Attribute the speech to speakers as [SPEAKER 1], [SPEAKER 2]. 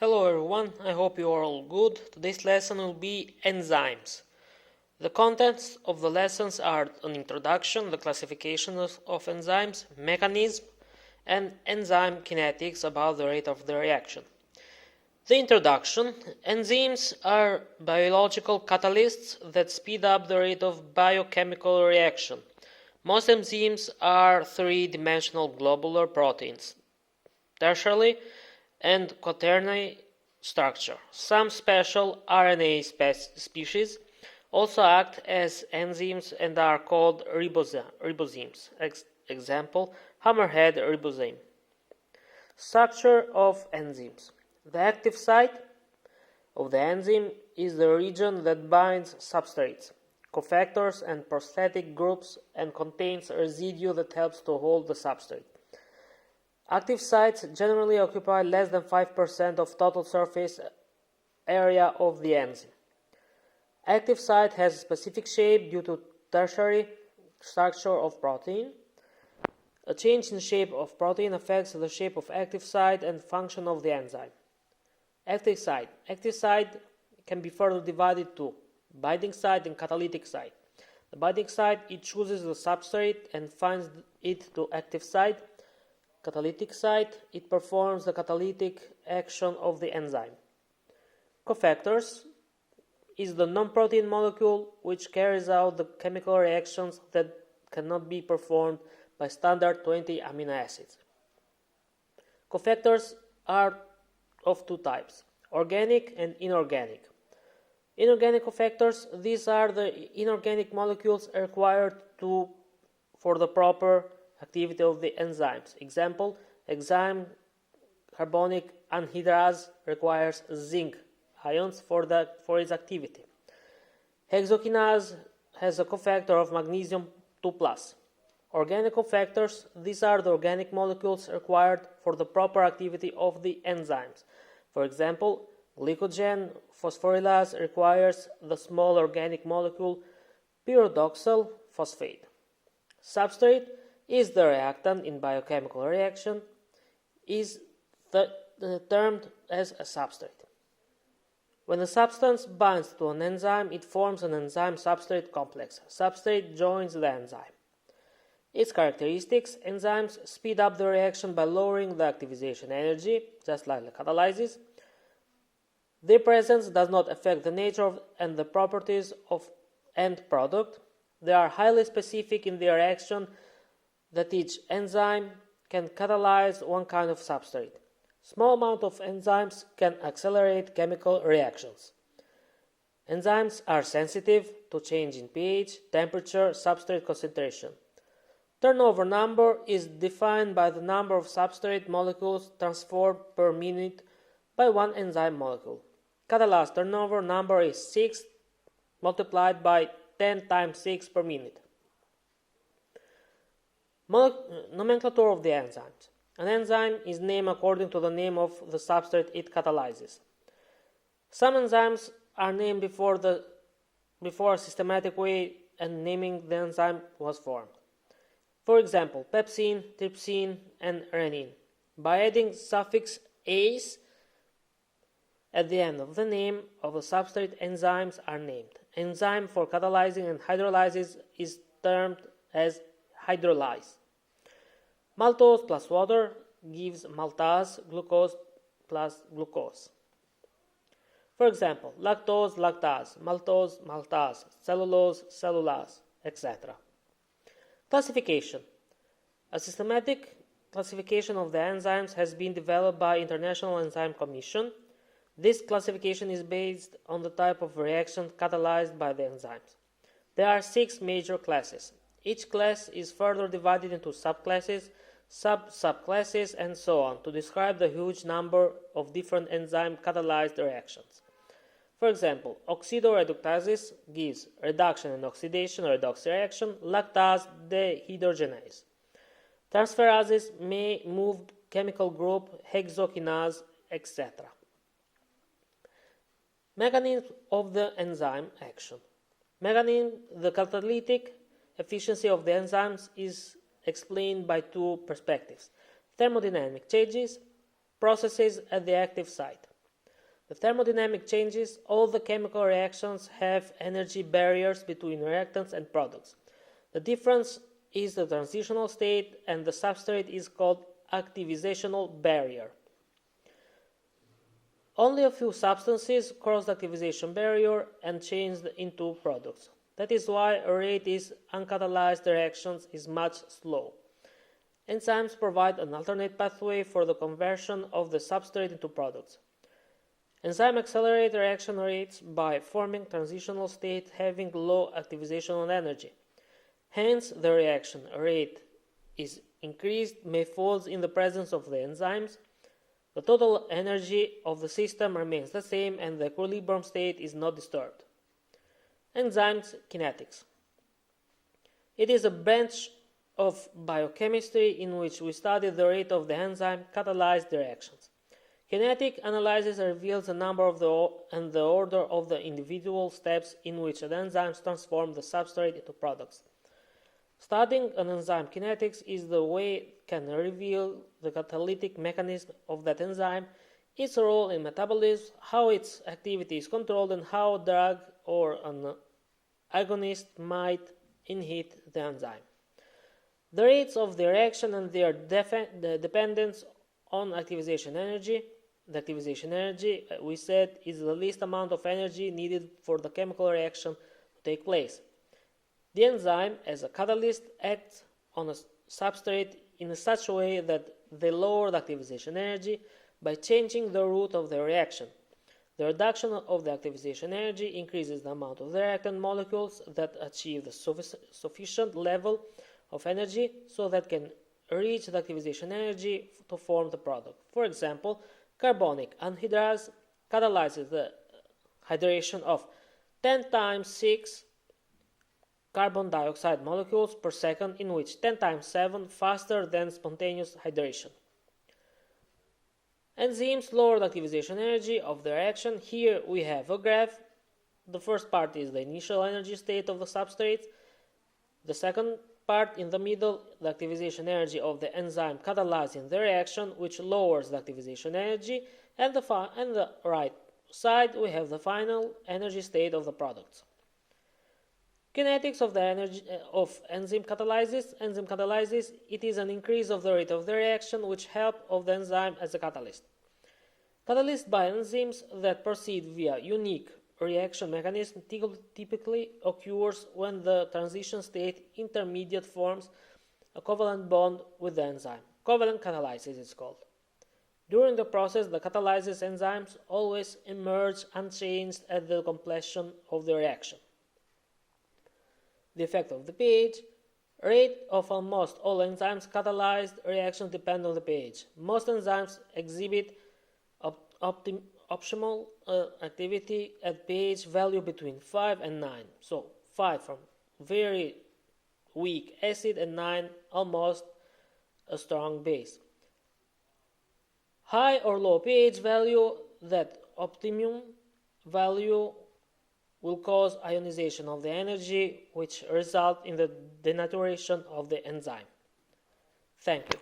[SPEAKER 1] Hello everyone, I hope you are all good. Today's lesson will be enzymes. The contents of the lessons are an introduction, the classification of enzymes, mechanism, and enzyme kinetics about the rate of the reaction. The introduction: enzymes are biological catalysts that speed up the rate of biochemical reaction. Most enzymes are three-dimensional globular proteins, tertiary and quaternary structure. Some special RNA species also act as enzymes and are called ribozymes. Example, hammerhead ribozyme. Structure of enzymes. The active site of the enzyme is the region that binds substrates, cofactors, and prosthetic groups and contains a residue that helps to hold the substrate. Active sites generally occupy less than 5% of total surface area of the enzyme. Active site has a specific shape due to tertiary structure of protein. A change in shape of protein affects the shape of active site and function of the enzyme. Active site. Active site can be further divided to binding site and catalytic site. The binding site, it chooses the substrate and finds it to active site. Catalytic site, it performs the catalytic action of the enzyme. Cofactors is the non-protein molecule which carries out the chemical reactions that cannot be performed by standard 20 amino acids. Cofactors are of two types, organic and inorganic. Inorganic cofactors, these are the inorganic molecules required for the proper activity of the enzymes. Example, enzyme carbonic anhydrase requires zinc ions for its activity. Hexokinase has a cofactor of magnesium 2+. Organic cofactors, these are the organic molecules required for the proper activity of the enzymes. For example, glycogen phosphorylase requires the small organic molecule pyridoxal phosphate. Substrate is the reactant in biochemical reaction, is termed as a substrate. When a substance binds to an enzyme, it forms an enzyme-substrate complex. Substrate joins the enzyme. Its characteristics: enzymes speed up the reaction by lowering the activation energy, just like the catalysis. Their presence does not affect the nature and the properties of end product. They are highly specific in their action, that each enzyme can catalyze one kind of substrate. Small amount of enzymes can accelerate chemical reactions. Enzymes are sensitive to change in pH, temperature, substrate concentration. Turnover number is defined by the number of substrate molecules transferred per minute by one enzyme molecule. Catalase turnover number is 6 multiplied by 10 times 6 per minute. Nomenclature of the enzymes. An enzyme is named according to the name of the substrate it catalyzes. Some enzymes are named before a systematic way and naming the enzyme was formed. For example, pepsin, trypsin, and renin. By adding suffix "ase" at the end of the name of the substrate, enzymes are named. Enzyme for catalyzing and hydrolysis is termed as hydrolyse. Maltose plus water gives maltase, glucose plus glucose. For example, lactose, lactase, maltose, maltase, cellulose, cellulase, etc. Classification. A systematic classification of the enzymes has been developed by International Enzyme Commission. This classification is based on the type of reaction catalyzed by the enzymes. There are 6 major classes. Each class is further divided into subclasses, subclasses, and so on to describe the huge number of different enzyme-catalyzed reactions. For example, oxidoreductases gives reduction and oxidation redox reaction, lactase dehydrogenase. Transferases may move chemical group, hexokinase, etc. Mechanism of the enzyme action. The catalytic efficiency of the enzymes is explained by two perspectives: thermodynamic changes, processes at the active site. The thermodynamic changes, all the chemical reactions have energy barriers between reactants and products. The difference is the transitional state, and the substrate is called activational barrier. Only a few substances cross the activation barrier and change into products. That is why a rate is uncatalyzed reactions is much slow. Enzymes provide an alternate pathway for the conversion of the substrate into products. Enzymes accelerate reaction rates by forming transitional state having low activational energy. Hence, the reaction rate is increased may falls in the presence of the enzymes. The total energy of the system remains the same and the equilibrium state is not disturbed. Enzymes kinetics. It is a branch of biochemistry in which we study the rate of the enzyme catalyzed reactions. Kinetic analysis reveals the number of and the order of the individual steps in which the enzymes transform the substrate into products. Studying an enzyme kinetics is the way it can reveal the catalytic mechanism of that enzyme, its role in metabolism, how its activity is controlled, and how a drug or an agonist might inhibit the enzyme. The rates of the reaction and their dependence on activation energy. The activation energy, we said, is the least amount of energy needed for the chemical reaction to take place. The enzyme, as a catalyst, acts on a substrate in such a way that they lower the activation energy by changing the route of the reaction. The reduction of the activation energy increases the amount of the reactant molecules that achieve the sufficient level of energy so that can reach the activation energy to form the product. For example, carbonic anhydrase catalyzes the hydration of 10 times 6 carbon dioxide molecules per second, in which 10 times 7 faster than spontaneous hydration. Enzymes lower the activation energy of the reaction. Here we have a graph. The first part is the initial energy state of the substrate. The second part in the middle, the activation energy of the enzyme catalyzing the reaction, which lowers the activation energy, and the right side we have the final energy state of the products. Kinetics of the energy of enzyme catalysis. Enzyme catalysis, it is an increase of the rate of the reaction which help of the enzyme as a catalyst. Catalyst by enzymes that proceed via unique reaction mechanism typically occurs when the transition state intermediate forms a covalent bond with the enzyme. Covalent catalysis is called. During the process, the catalysis enzymes always emerge unchanged at the completion of the reaction. The effect of the pH. Rate of almost all enzymes catalyzed reactions depend on the pH. Most enzymes exhibit optimal activity at pH value between 5 and 9. So 5 from very weak acid and 9 almost a strong base. High or low pH value, that optimum value will cause ionization of the energy, which result in the denaturation of the enzyme. Thank you.